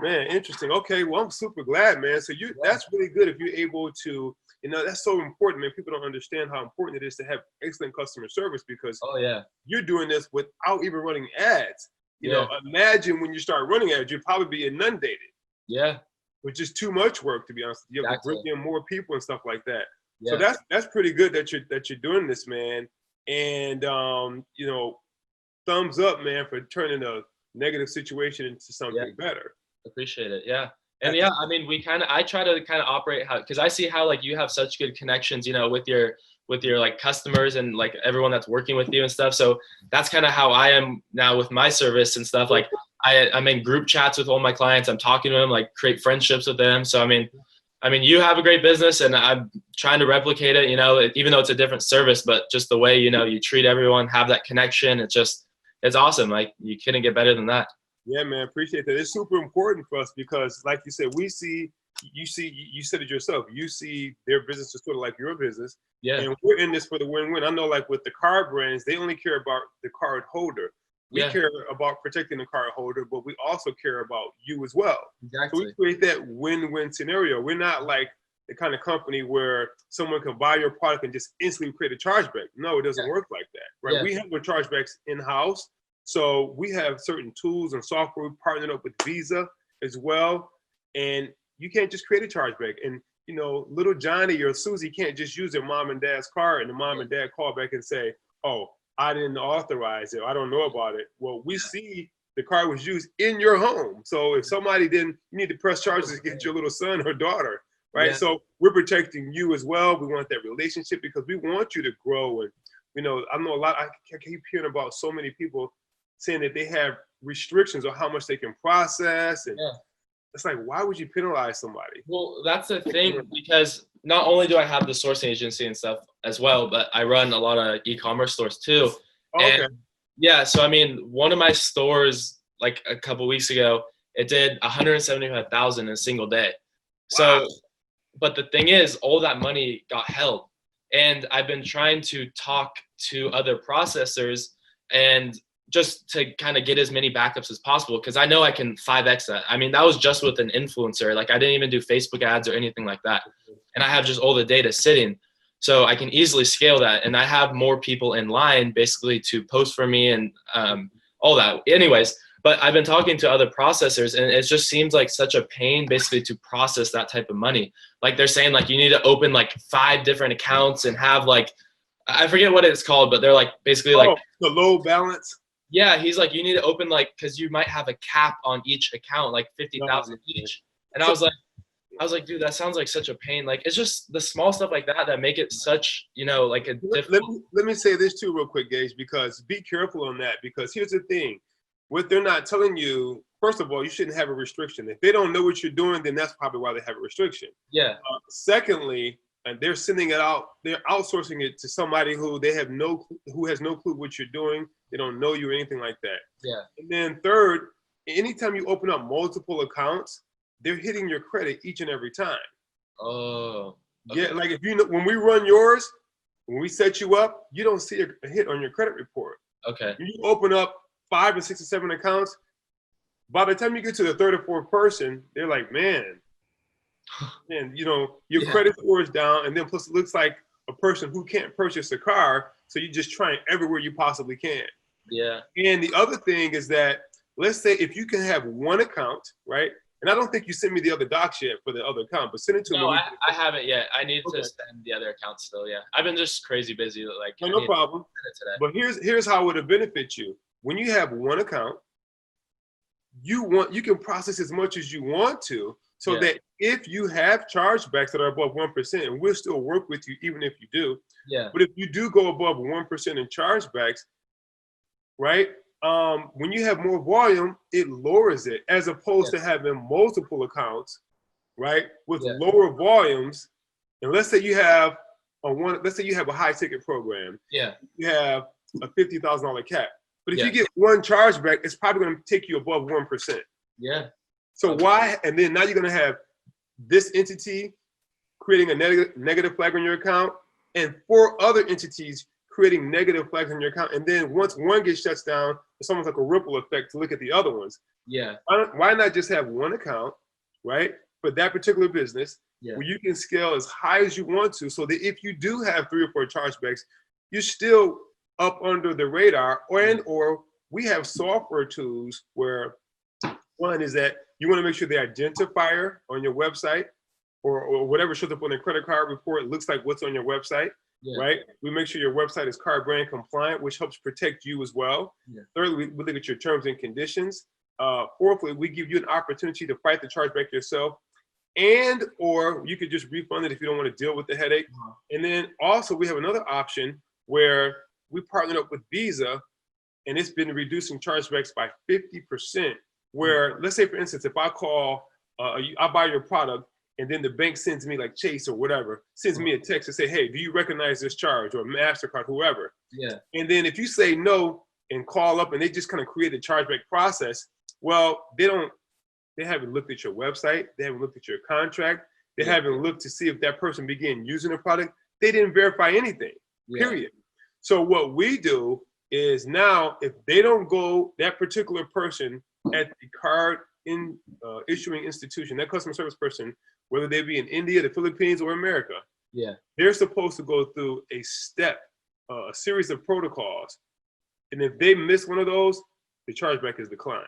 Man, interesting. Okay, well, I'm super glad, man. So that's really good if you're able to, that's so important, man. People don't understand how important it is to have excellent customer service because Oh yeah. you're doing this without even running ads. Imagine when you start running ads, you'd probably be inundated. Yeah. Which is too much work, to be honest. You have to bring in more people and stuff like that. Yeah. So that's pretty good that you're doing this, man. And thumbs up, man, for turning a negative situation into something better. Appreciate it. Yeah. And yeah, I mean, I try to kind of operate because I see how like you have such good connections, with your like customers and like everyone that's working with you and stuff. So that's kind of how I am now with my service and stuff. Like I'm in group chats with all my clients. I'm talking to them, like create friendships with them. So I mean, you have a great business and I'm trying to replicate it, even though it's a different service, but just the way, you treat everyone, have that connection. It's awesome. Like you couldn't get better than that. Yeah, man, appreciate that. It's super important for us because, like you said, you said it yourself. You see their business is sort of like your business. Yeah. And we're in this for the win-win. I know, like with the card brands, they only care about the card holder. We care about protecting the card holder, but we also care about you as well. Exactly. So we create that win-win scenario. We're not like the kind of company where someone can buy your product and just instantly create a chargeback. No, it doesn't work like that, right? Yeah. We have the chargebacks in-house. So we have certain tools and software. We partnered up with Visa as well. And you can't just create a chargeback. And, little Johnny or Susie can't just use their mom and dad's card and the mom and dad call back and say, oh, I didn't authorize it. I don't know about it. Well, we see the card was used in your home. So if somebody didn't, you need to press charges against your little son or daughter, right? Yeah. So we're protecting you as well. We want that relationship because we want you to grow. And, I know I keep hearing about so many people saying that they have restrictions on how much they can process. And it's like, why would you penalize somebody? Well, that's the thing, because not only do I have the sourcing agency and stuff as well, but I run a lot of e-commerce stores too. Okay. And yeah, so I mean, one of my stores like a couple weeks ago, it did 175,000 in a single day. Wow. So, but the thing is, all that money got held. And I've been trying to talk to other processors and just to kind of get as many backups as possible, because I know I can 5x that. I mean, that was just with an influencer. Like I didn't even do Facebook ads or anything like that. And I have just all the data sitting. So I can easily scale that. And I have more people in line basically to post for me and all that. Anyways, but I've been talking to other processors and it just seems like such a pain basically to process that type of money. Like they're saying like you need to open like 5 different accounts and have like, I forget what it's called, but they're like basically like the low balance. Yeah, he's like, you need to open like, because you might have a cap on each account, like 50,000 each. And I was like, dude, that sounds like such a pain. Like, it's just the small stuff like that make it such, like a difficult. Let me say this too real quick, Gage, because be careful on that. Because here's the thing, what they're not telling you, first of all, you shouldn't have a restriction. If they don't know what you're doing, then that's probably why they have a restriction. Yeah. Secondly, and they're sending it out, they're outsourcing it to somebody who has no clue what you're doing. They don't know you or anything like that. Yeah. And then third, anytime you open up multiple accounts, they're hitting your credit each and every time. Oh. Okay. Yeah, like when we run yours, when we set you up, you don't see a hit on your credit report. Okay. When you open up 5 or 6 or 7 accounts, by the time you get to the third or fourth person, they're like, man, your credit score is down, and then plus it looks like a person who can't purchase a car, so you're just trying everywhere you possibly can. Yeah. And the other thing is that, let's say if you can have one account, right? And I don't think you sent me the other docs yet for the other account, but send it to me. No, I haven't yet. I need to send the other account still. Yeah, I've been just crazy busy. Like no problem. But here's how it would benefit you. When you have one account, you can process as much as you want to. So that if you have chargebacks that are above 1%, and we'll still work with you even if you do. Yeah. But if you do go above 1% in chargebacks, right? When you have more volume, it lowers it as opposed to having multiple accounts, right? With lower volumes. And let's say you have a high ticket program. Yeah. You have a $50,000 cap. But if you get one chargeback, it's probably going to take you above 1%. Yeah. So why? And then now you're going to have this entity creating a negative flag on your account and 4 other entities creating negative flags on your account. And then once one gets shut down, it's almost like a ripple effect to look at the other ones. Yeah. Why not just have one account, right, for that particular business, Yeah. where you can scale as high as you want to, so that if you do have 3 or 4 chargebacks, you're still up under the radar. Or we have software tools where one is that you want to make sure the identifier on your website or whatever shows up on the credit card report looks like what's on your website, right? We make sure your website is card brand compliant, which helps protect you as well. Thirdly, we look at your terms and conditions. Fourthly, we give you an opportunity to fight the chargeback yourself, or you could just refund it if you don't want to deal with the headache. And then also we have another option where we partnered up with Visa, and it's been reducing chargebacks by 50%. Where, let's say for instance, if I call, I buy your product, and then the bank sends me, like Chase or whatever, sends me a text and say, hey, do you recognize this charge, or MasterCard, whoever. And then if you say no and call up and they just kind of create a chargeback process, well, they haven't looked at your website, they haven't looked at your contract, they haven't looked to see if that person began using the product. They didn't verify anything, period. So what we do is now, if they don't go, that particular person at the card issuing institution, that customer service person, whether they be in India, the Philippines, or America, they're supposed to go through a series of protocols. And if they miss one of those, the chargeback is declined.